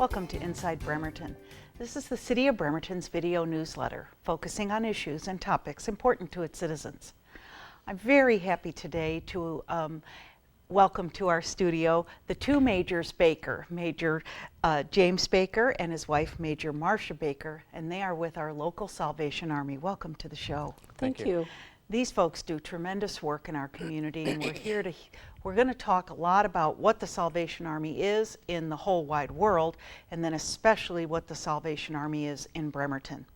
Welcome to Inside Bremerton. This is the City of Bremerton's video newsletter, focusing on issues and topics important to its citizens. I'm very happy today to welcome to our studio the two Majors Baker, Major James Baker and his wife, Major Marcia Baker, and they are with our local Salvation Army. Welcome to the show. Thank you. These folks do tremendous work in our community, and we're going to talk a lot about what the Salvation Army is in the whole wide world, and then especially what the Salvation Army is in Bremerton.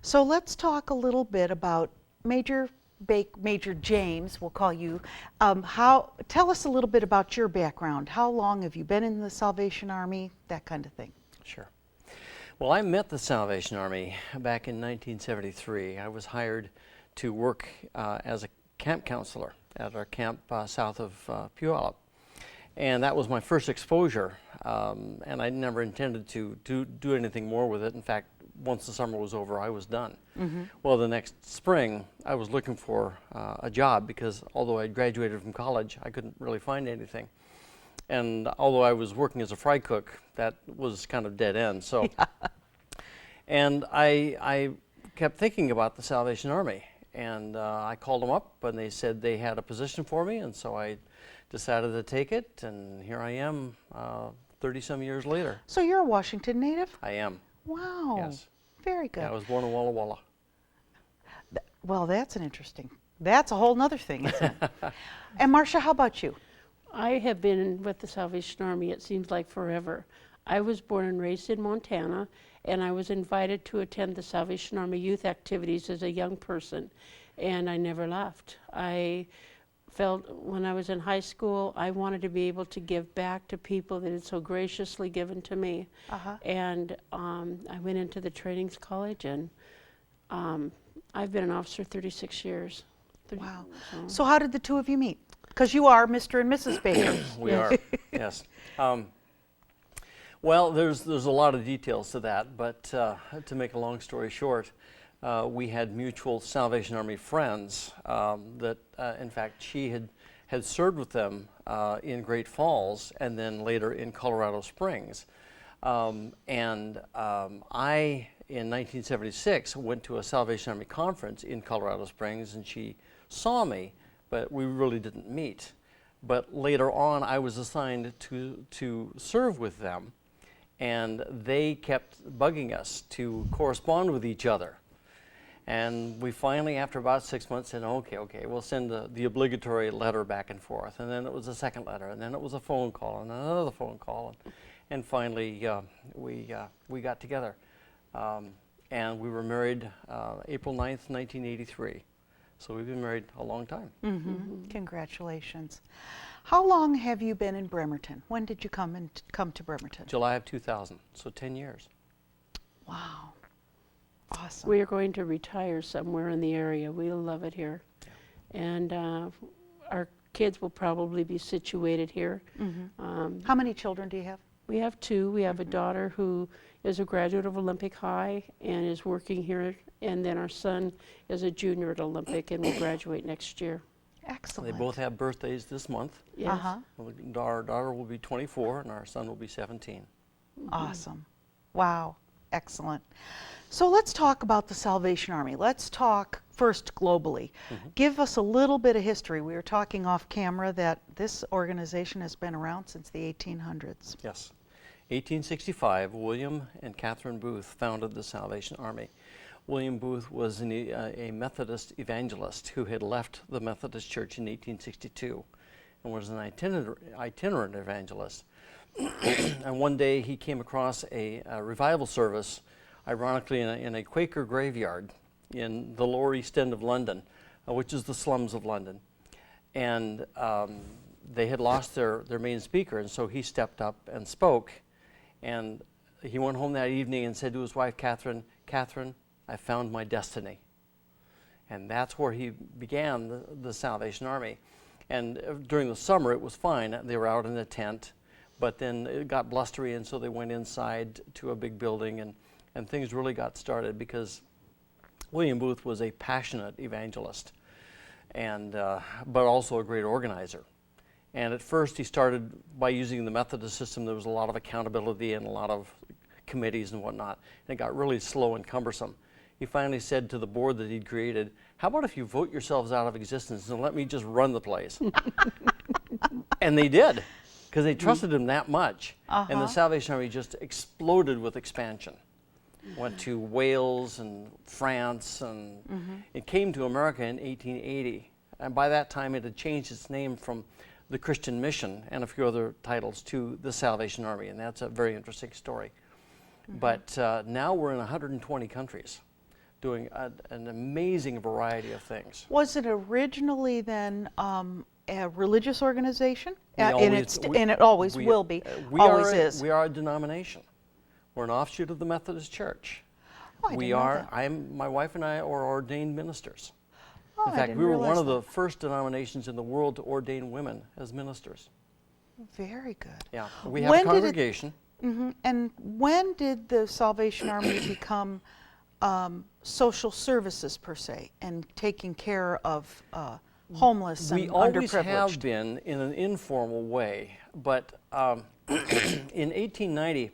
So let's talk a little bit about Major James, we'll call you. Tell us a little bit about your background. How long have you been in the Salvation Army? That kind of thing. Sure. Well, I met the Salvation Army back in 1973. I was hired to work as a camp counselor at our camp south of Puyallup. And that was my first exposure, and I never intended to do anything more with it. In fact, once the summer was over, I was done. Mm-hmm. Well, the next spring, I was looking for a job because although I graduated from college, I couldn't really find anything. And although I was working as a fry cook, that was kind of dead end. So, yeah. And I kept thinking about the Salvation Army. And I called them up, and they said they had a position for me, and so I decided to take it, and here I am 30-some years later. So you're a Washington native? I am. Wow. Yes. Very good. Yeah, I was born in Walla Walla. Well, that's a whole nother thing, isn't it? And Marcia, how about you? I have been with the Salvation Army, it seems like forever. I was born and raised in Montana, and I was invited to attend the Salvation Army youth activities as a young person, and I never left. I felt when I was in high school, I wanted to be able to give back to people that had so graciously given to me. Uh-huh. And I went into the trainings college, and I've been an officer 36 years. Wow. So how did the two of you meet? Because you are Mr. and Mrs. Baker. We are, yes. Well, there's a lot of details to that, but to make a long story short, we had mutual Salvation Army friends that, in fact, she had served with them in Great Falls and then later in Colorado Springs. I, in 1976, went to a Salvation Army conference in Colorado Springs, and she saw me, but we really didn't meet. But later on, I was assigned to serve with them, and they kept bugging us to correspond with each other. And we finally, after about 6 months, said, okay, we'll send the obligatory letter back and forth. And then it was a second letter, and then it was a phone call, and another phone call. And finally, we got together. And we were married April 9th, 1983. So we've been married a long time. Mm-hmm. Mm-hmm. Congratulations. How long have you been in Bremerton? When did you come to Bremerton? July of 2000, so 10 years. Wow. Awesome. We are going to retire somewhere in the area. We love it here. Yeah. And our kids will probably be situated here. Mm-hmm. How many children do you have? We have two. We have a daughter who is a graduate of Olympic High and is working here, and then our son is a junior at Olympic and will graduate next year. Excellent. They both have birthdays this month. Yes. Uh-huh. Our daughter will be 24 and our son will be 17. Awesome. Wow. Excellent. So let's talk about the Salvation Army. Let's talk first globally. Mm-hmm. Give us a little bit of history. We were talking off camera that this organization has been around since the 1800s. Yes. 1865, William and Catherine Booth founded the Salvation Army. William Booth was a Methodist evangelist who had left the Methodist Church in 1862 and was an itinerant evangelist. And one day he came across a revival service, ironically in a Quaker graveyard in the Lower East End of London, which is the slums of London. And they had lost their main speaker, and so he stepped up and spoke. And he went home that evening and said to his wife, Catherine, I found my destiny. And that's where he began the Salvation Army. And during the summer, it was fine. They were out in a tent, but then it got blustery, and so they went inside to a big building, and things really got started because William Booth was a passionate evangelist, and but also a great organizer. And at first he started by using the Methodist system. There was a lot of accountability and a lot of committees and whatnot, and it got really slow and cumbersome. He finally said to the board that he'd created, how about if you vote yourselves out of existence and let me just run the place? And they did, because they trusted him that much. And the Salvation Army just exploded with expansion. Went to Wales and France, and it came to America in 1880. And by that time, it had changed its name from the Christian Mission and a few other titles to the Salvation Army, and that's a very interesting story. But now we're in 120 countries, doing an amazing variety of things. Was it originally then a religious organization? And it always will be, always is. We are a denomination. We're an offshoot of the Methodist Church. Oh, I didn't know that. My wife and I are ordained ministers. Oh, In I fact, didn't we were realize one of that. the first denominations in the world to ordain women as ministers. Very good. Yeah, we have When a did it- congregation. And when did the Salvation Army become social services per se, and taking care of homeless and We always underprivileged? have been in an informal way, but in 1890,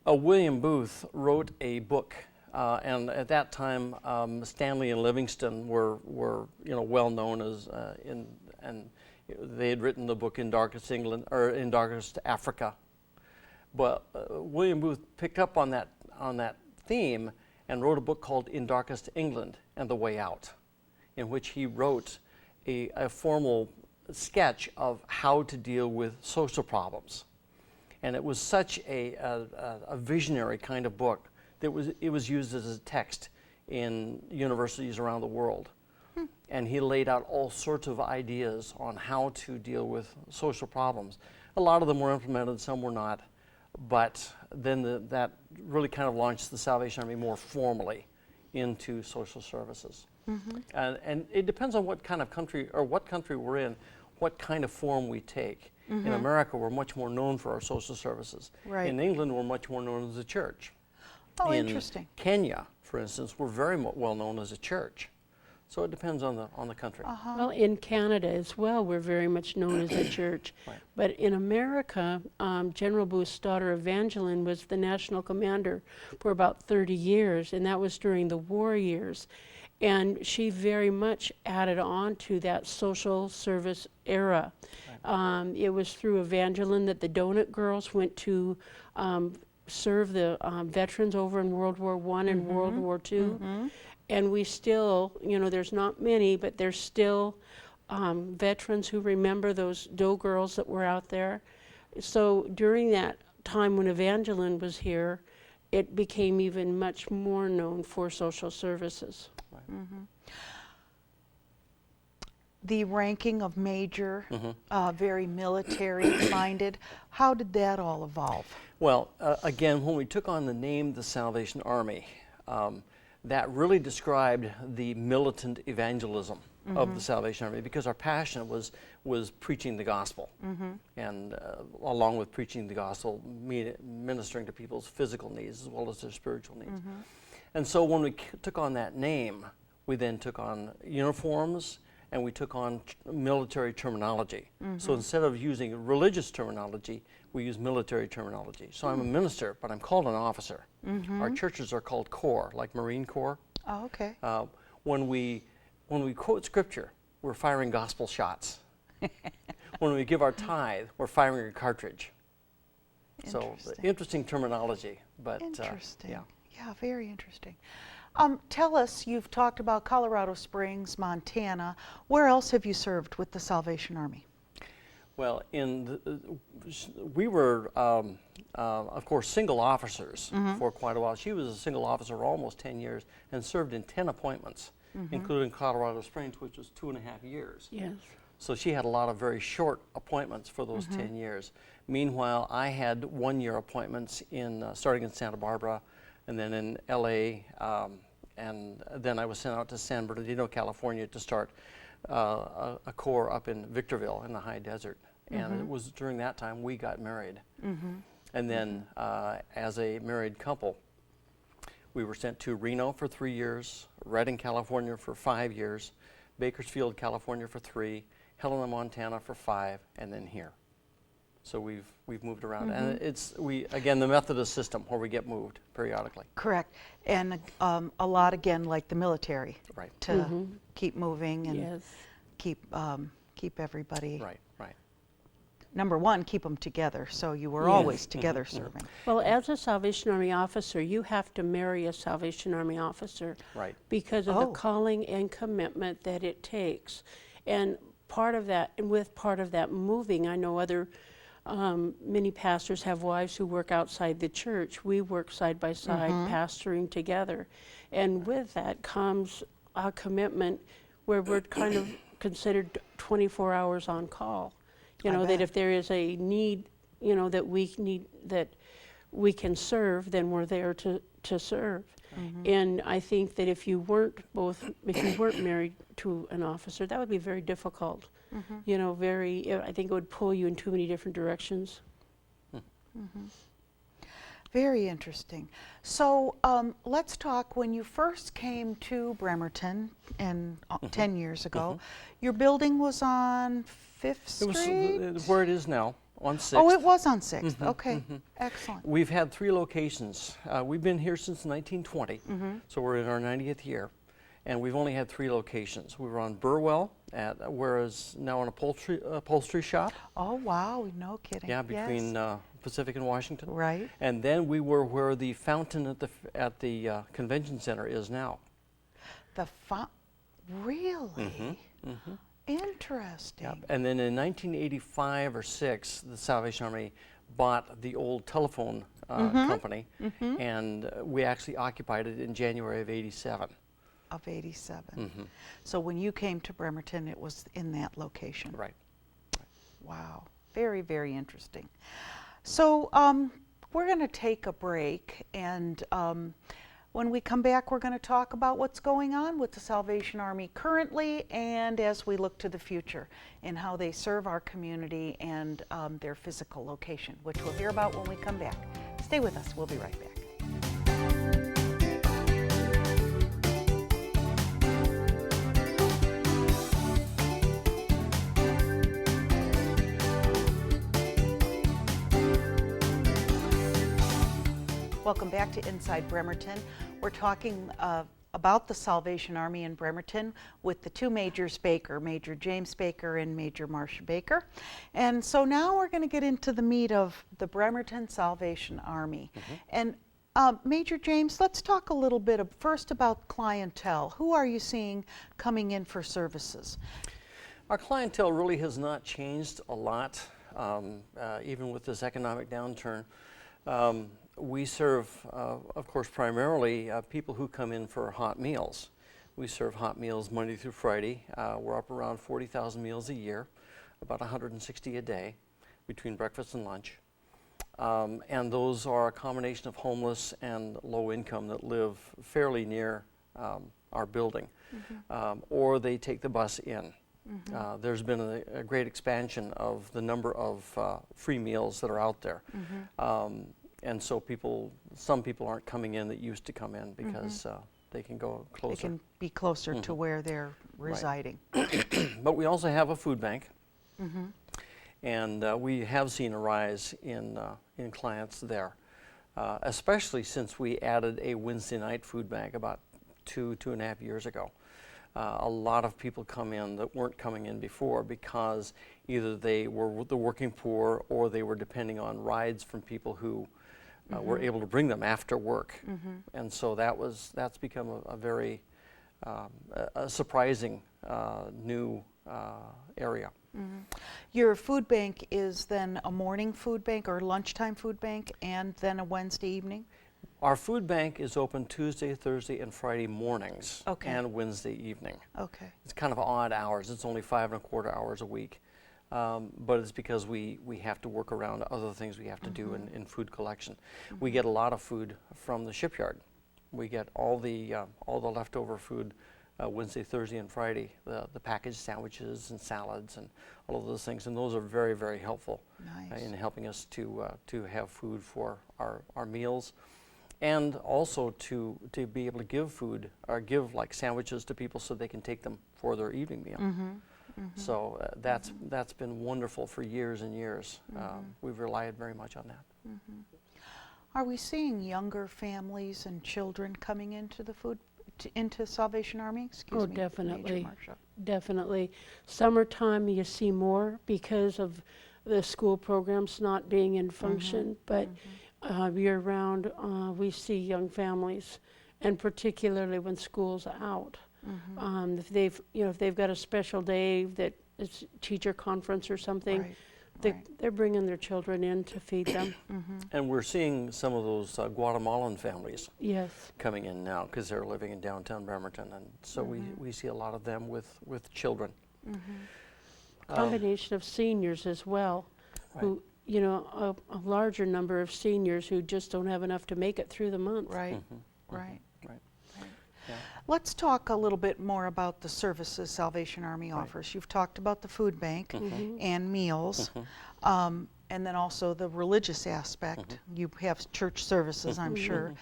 William Booth wrote a book, and at that time, Stanley and Livingston were well known as and they had written the book In Darkest England, or In Darkest Africa. But William Booth picked up on that theme and wrote a book called In Darkest England and the Way Out, in which he wrote a formal sketch of how to deal with social problems. And it was such a visionary kind of book that it was used as a text in universities around the world. And he laid out all sorts of ideas on how to deal with social problems. A lot of them were implemented, some were not. But then that really kind of launched the Salvation Army more formally into social services. And it depends on what kind of country, or what country we're in, what kind of form we take. In America, we're much more known for our social services. Right. In England, we're much more known as a church. Oh, in interesting. Kenya, for instance, we're very well known as a church. So it depends on the country. Well, in Canada as well, we're very much known as a church. Right. But in America, General Booth's daughter Evangeline was the national commander for about 30 years, and that was during the war years. And she very much added on to that social service era. It was through Evangeline that the Donut Girls went to serve the veterans over in World War I and World War II. And we still, there's not many, but there's still veterans who remember those Doe girls that were out there. So during that time when Evangeline was here, it became even much more known for social services. The ranking of major, very military-minded, how did that all evolve? Well, again, when we took on the name the Salvation Army, that really described the militant evangelism of the Salvation Army, because our passion was preaching the gospel, and along with preaching the gospel, ministering to people's physical needs as well as their spiritual needs. And so when we took on that name, we then took on uniforms, and we took on military terminology. So instead of using religious terminology, we use military terminology. So I'm a minister, but I'm called an officer. Our churches are called corps, like Marine Corps. Oh, okay. When we quote scripture, we're firing gospel shots. When we give our tithe, we're firing a cartridge. So interesting terminology, but Interesting. yeah. Yeah, very interesting. Tell us, you've talked about Colorado Springs, Montana. Where else have you served with the Salvation Army? Well, we were, of course, single officers for quite a while. She was a single officer almost 10 years and served in 10 appointments, including Colorado Springs, which was 2.5 years. Yes. So she had a lot of very short appointments for those 10 years. Meanwhile, I had 1-year appointments starting in Santa Barbara, and then in LA, and then I was sent out to San Bernardino, California to start a corps up in Victorville in the high desert. And it was during that time we got married. And then as a married couple, we were sent to Reno for 3 years, Redding, California for 5 years, Bakersfield, California for 3, Helena, Montana for 5, and then here. So we've moved around, and it's again the Methodist system where we get moved periodically. Correct. And a lot, again, like the military, Right. to keep moving and Yes. keep everybody. Right. Right. Number one, keep them together, so you were Yes. always together serving. Well, as a Salvation Army officer, you have to marry a Salvation Army officer Right. because of Oh. the calling and commitment that it takes. And part of that moving, I know other many pastors have wives who work outside the church. We work side by side, pastoring together. And with that comes a commitment where we're kind of considered 24 hours on call. You I know, that bet. if there is a need, you know, that we can serve, then we're there to serve. And I think that if you weren't married to an officer, that would be very difficult. You know, I think it would pull you in too many different directions. Very interesting. So let's talk, when you first came to Bremerton and 10 years ago, your building was on 5th It was Street? where it is now, on 6th. Oh, it was on 6th. Okay, excellent. We've had 3 locations. We've been here since 1920, so we're in our 90th year, and we've only had 3 locations. We were on Burwell, whereas now an upholstery shop. Oh, wow, no kidding. Yeah, between Pacific and Washington. Right. And then we were where the fountain at the convention center is now. Really? Interesting. Yep. And then in 1985 or 6, the Salvation Army bought the old telephone company, and we actually occupied it in January of '87. Of 87. So when you came to Bremerton, it was in that location. Right. Wow, very, very interesting. So we're going to take a break, and when we come back, we're going to talk about what's going on with the Salvation Army currently and as we look to the future and how they serve our community and their physical location, which we'll hear about when we come back. Stay with us. We'll be right back. Welcome back to Inside Bremerton. We're talking about the Salvation Army in Bremerton with the 2 Majors Baker, Major James Baker and Major Marcia Baker. And so now we're going to get into the meat of the Bremerton Salvation Army. And Major James, let's talk a little bit first about clientele. Who are you seeing coming in for services? Our clientele really has not changed a lot, even with this economic downturn. We serve, of course, primarily people who come in for hot meals. We serve hot meals Monday through Friday. We're up around 40,000 meals a year, about 160 a day between breakfast and lunch. And those are a combination of homeless and low income that live fairly near our building, or they take the bus in. There's been a great expansion of the number of free meals that are out there. And so some people aren't coming in that used to come in because they can go closer. They can be closer to where they're residing. But we also have a food bank. And we have seen a rise in clients there, especially since we added a Wednesday night food bank about 2.5 years ago. A lot of people come in that weren't coming in before because either they were the working poor or they were depending on rides from people who were able to bring them after work. And so that's become a very surprising new area. Your food bank is then a morning food bank or lunchtime food bank and then a Wednesday evening? Our food bank is open Tuesday, Thursday, and Friday mornings Okay. and Wednesday evening. Okay. It's kind of odd hours. It's only 5.25 hours a week. But it's because we have to work around other things we have to do in food collection. We get a lot of food from the shipyard. We get all the leftover food Wednesday, Thursday, and Friday, the packaged sandwiches and salads and all of those things. And those are very, very helpful in helping us to have food for our meals. And also to be able to give food or give like sandwiches to people so they can take them for their evening meal. So that's been wonderful for years and years. We've relied very much on that. Are we seeing younger families and children coming into the into Salvation Army? Excuse Oh, me. definitely. Major Marcia. Definitely. Summertime, you see more because of the school programs not being in function, but year-round, we see young families, and particularly when school's out. If they've got a special day that is teacher conference or something, they're bringing their children in to feed them. And we're seeing some of those Guatemalan families Yes. coming in now because they're living in downtown Bremerton, and so we see a lot of them with children. Combination of seniors as well, who, a larger number of seniors who just don't have enough to make it through the month. Right. Right. Yeah. Let's talk a little bit more about the services Salvation Army offers. You've talked about the food bank and meals, and then also the religious aspect. You have church services, I'm sure.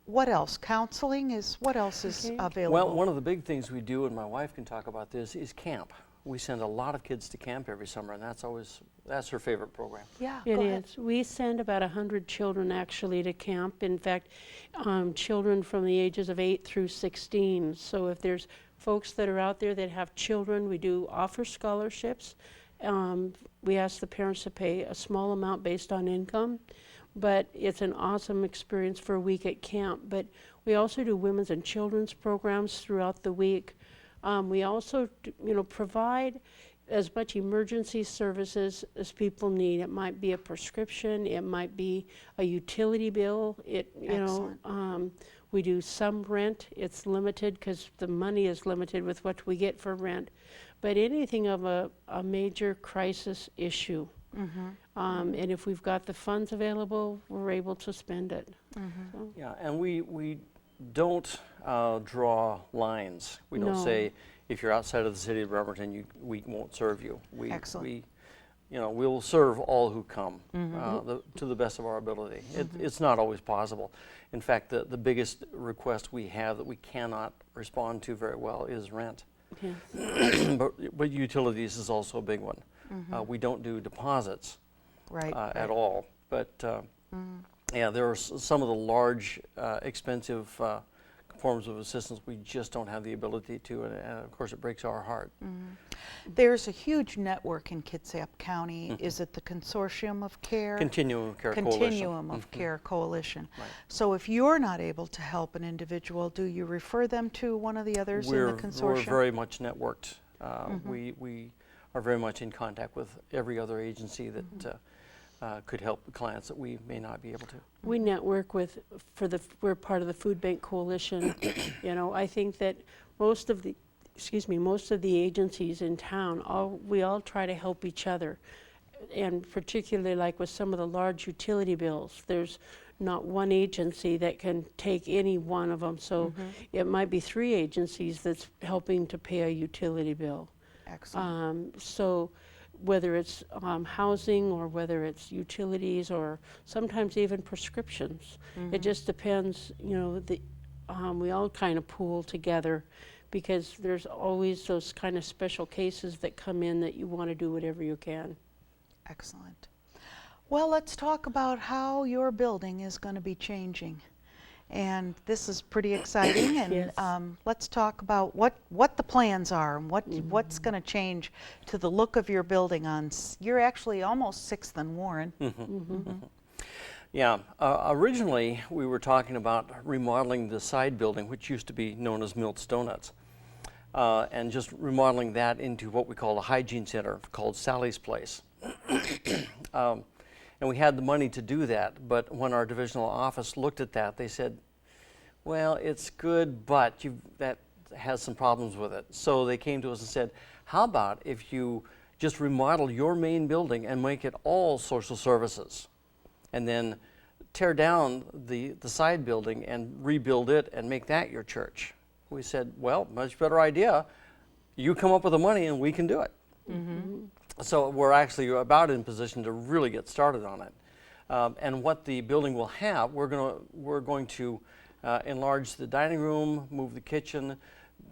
What else? Counseling is, what else is available? Well, one of the big things we do, and my wife can talk about this, is camp. We send a lot of kids to camp every summer, and that's her favorite program. Yeah, It go ahead. is. We send about 100 children actually to camp. In fact, children from the ages of 8 through 16. So if there's folks that are out there that have children, we do offer scholarships. We ask the parents to pay a small amount based on income, but it's an awesome experience for a week at camp. But we also do women's and children's programs throughout the week. We also, provide as much emergency services as people need. It might be a prescription, it might be a utility bill. We do some rent. It's limited because the money is limited with what we get for rent. But anything of a major crisis issue, and if we've got the funds available, we're able to spend it. So. Yeah, and we don't draw lines. We don't No. say, if you're outside of the city of Bremerton, we won't serve you. Excellent. We'll serve all who come to the best of our ability. It's not always possible. In fact, the biggest request we have that we cannot respond to very well is rent. Yeah. but utilities is also a big one. We don't do deposits at all. But yeah, there are some of the large, expensive forms of assistance we just don't have the ability to, and of course it breaks our heart. There's a huge network in Kitsap County. Is it the Consortium of Care? Continuum of Care Coalition. Continuum of Care Coalition. So if you're not able to help an individual, do you refer them to one of the others in the consortium? We're very much networked. We are very much in contact with every other agency that could help clients that we may not be able to. We network with, we're part of the Food Bank Coalition. I think that most of the agencies in town, we all try to help each other. And particularly like with some of the large utility bills, there's not one agency that can take any one of them. So it might be 3 agencies that's helping to pay a utility bill. Excellent. So whether it's housing or whether it's utilities or sometimes even prescriptions. It just depends, we all kind of pool together because there's always those kind of special cases that come in that you want to do whatever you can. Excellent. Well, let's talk about how your building is going to be changing. And this is pretty exciting, and Yes. Let's talk about what the plans are and what's going to change to the look of your building. You're actually almost 6th and Warren. Yeah, originally we were talking about remodeling the side building, which used to be known as Milt's Donuts, and just remodeling that into what we call a hygiene center called Sally's Place. And we had the money to do that, but when our divisional office looked at that, they said, well, it's good, but that has some problems with it. So they came to us and said, how about if you just remodel your main building and make it all social services, and then tear down the side building and rebuild it and make that your church? We said, well, much better idea. You come up with the money and we can do it. So we're actually about in position to really get started on it. And what the building will have, we're going to enlarge the dining room, move the kitchen,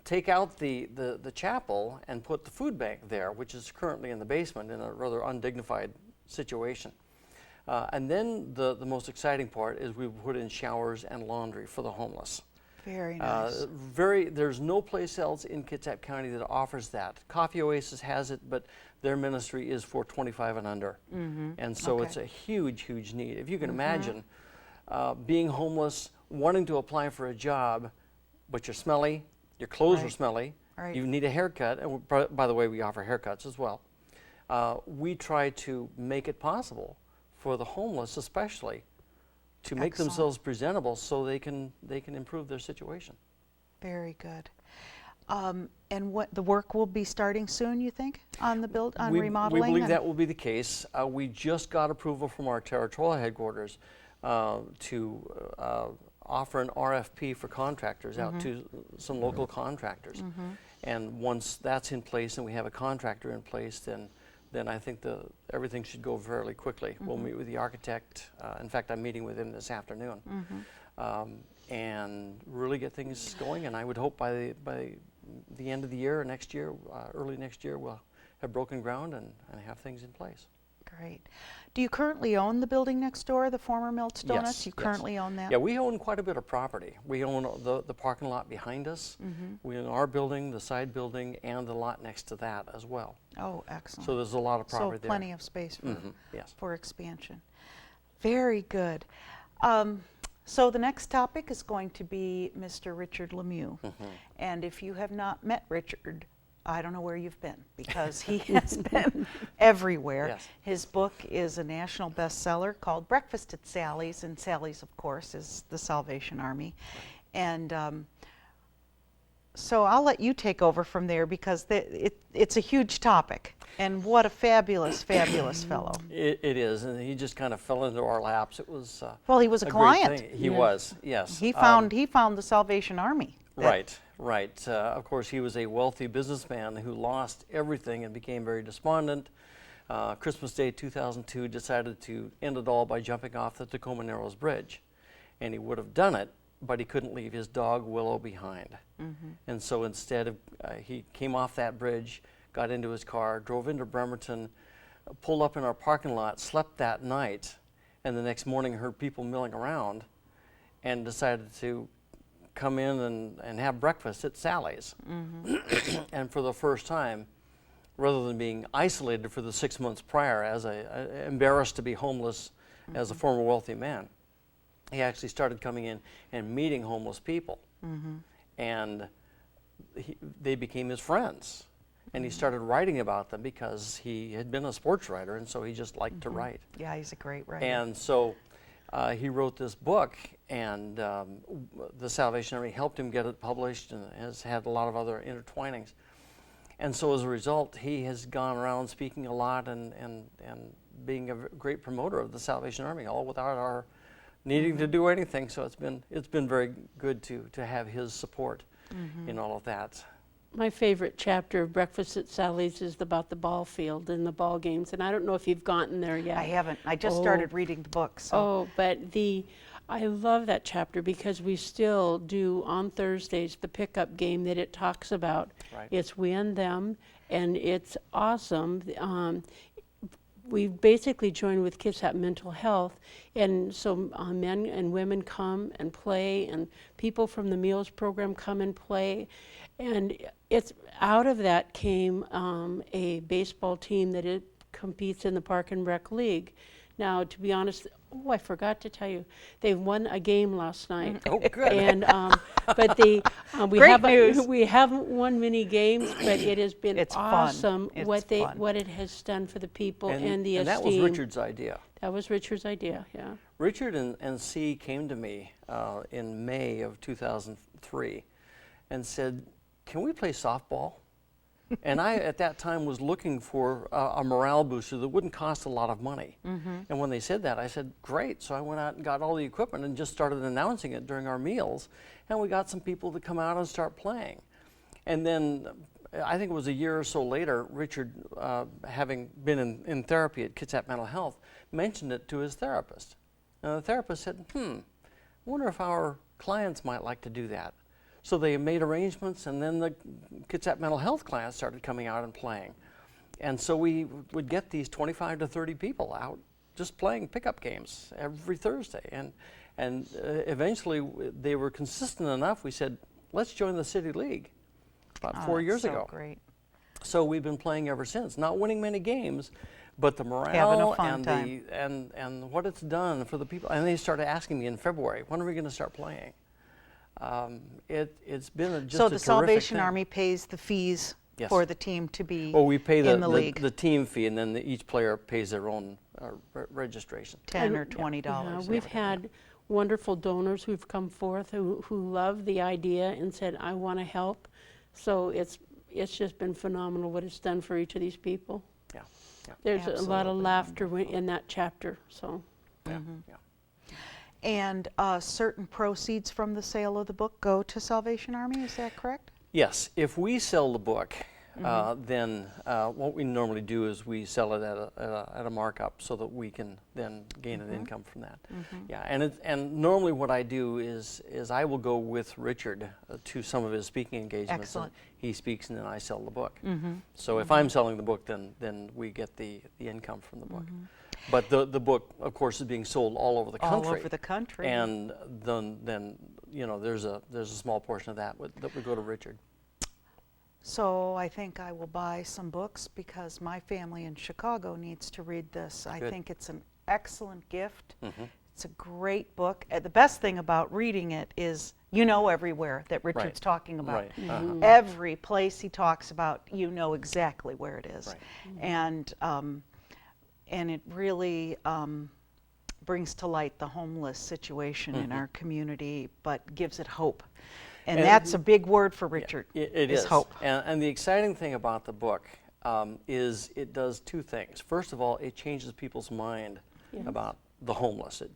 take out the chapel and put the food bank there, which is currently in the basement in a rather undignified situation. And then the most exciting part is we put in showers and laundry for the homeless. Very nice. There's no place else in Kitsap County that offers that. Coffee Oasis has it, but their ministry is for 25 and under. And so it's a huge, huge need. If you can imagine being homeless, wanting to apply for a job, but you're smelly, your clothes are smelly, you need a haircut, and by the way, we offer haircuts as well. We try to make it possible for the homeless especially to make themselves presentable so they can improve their situation. Very good. And what the work will be starting soon, you think, on the remodeling? We believe that will be the case. We just got approval from our territorial headquarters to offer an RFP for contractors out to some local contractors. And once that's in place and we have a contractor in place, then I think everything should go fairly quickly. We'll meet with the architect. In fact, I'm meeting with him this afternoon. And really get things going. And I would hope by the end of the year or next year, early next year, we'll have broken ground and have things in place. Great. Do you currently own the building next door, the former Milt's Donuts? Yes, You currently own that? Yeah, we own quite a bit of property. We own the parking lot behind us. We own our building, the side building, and the lot next to that as well. Oh, excellent. So there's a lot of property there. So plenty of space Yes. for expansion. Very good. So the next topic is going to be Mr. Richard Lemieux. And if you have not met Richard, I don't know where you've been, because he has been everywhere. Yes. His book is a national bestseller called Breakfast at Sally's, and Sally's, of course, is the Salvation Army. And so I'll let you take over from there, because it's a huge topic. And what a fabulous, fabulous fellow. It is, and he just kind of fell into our laps. It was well, he was a great client. thing. He was, yes. He found the Salvation Army. Right. Of course, he was a wealthy businessman who lost everything and became very despondent. Christmas Day 2002 decided to end it all by jumping off the Tacoma Narrows Bridge. And he would have done it, but he couldn't leave his dog Willow behind. And so instead, he came off that bridge, got into his car, drove into Bremerton, pulled up in our parking lot, slept that night, and the next morning heard people milling around and decided to come in and have breakfast at Sally's. And for the first time, rather than being isolated for the 6 months prior as embarrassed to be homeless as a former wealthy man, he actually started coming in and meeting homeless people. And they became his friends. And he started writing about them because he had been a sports writer, and so he just liked to write. Yeah, he's a great writer. And so he wrote this book, and the Salvation Army helped him get it published and has had a lot of other intertwinings. And so as a result, he has gone around speaking a lot and being a great promoter of the Salvation Army, all without our needing to do anything. So it's been very good to have his support in all of that. My favorite chapter of Breakfast at Sally's is about the ball field and the ball games, and I don't know if you've gotten there yet. I haven't. I just started reading the book. So. Oh, but I love that chapter because we still do on Thursdays the pickup game that it talks about. Right. It's we and them, and it's awesome. We basically joined with Kitsap Mental Health, and so men and women come and play, and people from the meals program come and play. And it's out of that came a baseball team that it competes in the Park and Rec League. Now, to be honest, I forgot to tell you, they won a game last night. Oh, good. And but we haven't won many games, but it has been awesome what it has done for the people and the esteem. And that was Richard's idea. That was Richard's idea, yeah. Richard and C came to me in May of 2003 and said, "Can we play softball?" And I, at that time, was looking for a morale booster that wouldn't cost a lot of money. And when they said that, I said, great. So I went out and got all the equipment and just started announcing it during our meals. And we got some people to come out and start playing. And then I think it was a year or so later, Richard, having been in therapy at Kitsap Mental Health, mentioned it to his therapist. And the therapist said, I wonder if our clients might like to do that. So they made arrangements, and then the Kitsap mental health class started coming out and playing. And so we would get these 25 to 30 people out just playing pickup games every Thursday. And eventually they were consistent enough, we said, let's join the City League about 4 years so ago. Great. So we've been playing ever since, not winning many games, but the Having a morale fun and what it's done for the people. And they started asking me in February, when are we going to start playing? It's been just So a the terrific Salvation thing. Army pays the fees Yes. for the team to be Well, we pay in the league. the team fee, and then each player pays their own registration. $10 or And- $20. Yeah, or we've whatever. had wonderful donors who've come forth who love the idea and said, I want to help. So it's just been phenomenal what it's done for each of these people. Yeah, yeah, There's a lot of Absolutely laughter in that chapter, so. yeah, yeah. And certain proceeds from the sale of the book go to Salvation Army, is that correct? Yes, if we sell the book, then what we normally do is we sell it at a markup so that we can then gain an income from that. Yeah, and normally what I do is I will go with Richard to some of his speaking engagements. Excellent. And he speaks, and then I sell the book. So if I'm selling the book, then we get the income from the book. But the book, of course, is being sold all over the country. All over the country. And then there's a small portion of that that would go to Richard. So I think I will buy some books because my family in Chicago needs to read this. I Good. think it's an excellent gift. It's a great book. The best thing about reading it is everywhere that Richard's talking about. Right. Every place he talks about, you know exactly where it is. Right. And it really brings to light the homeless situation in our community, but gives it hope. And that's a big word for Richard. It is hope. And the exciting thing about the book is it does two things. First of all, it changes people's mind about the homeless. It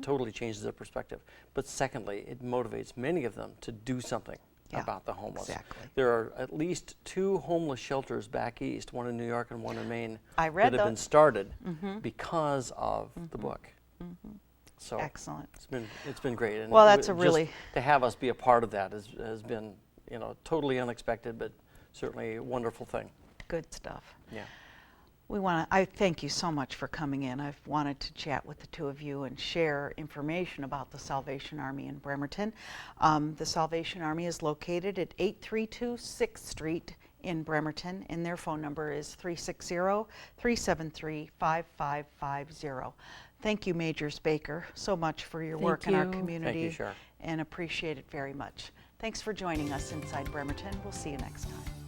totally changes their perspective. But secondly, it motivates many of them to do something about the homeless. Exactly. There are at least 2 homeless shelters back east, one in New York and one in Maine, I read that have been those. started because of the book. So Excellent. it's been great. And Well, that's a just really- to have us be a part of that has been totally unexpected, but certainly a wonderful thing. Good stuff. Yeah. I thank you so much for coming in. I've wanted to chat with the two of you and share information about the Salvation Army in Bremerton. The Salvation Army is located at 832 6th Street in Bremerton, and their phone number is 360-373-5550. Thank you, Majors Baker, so much for your work in our you. community. Thank you, Char. And appreciate it very much. Thanks for joining us inside Bremerton. We'll see you next time.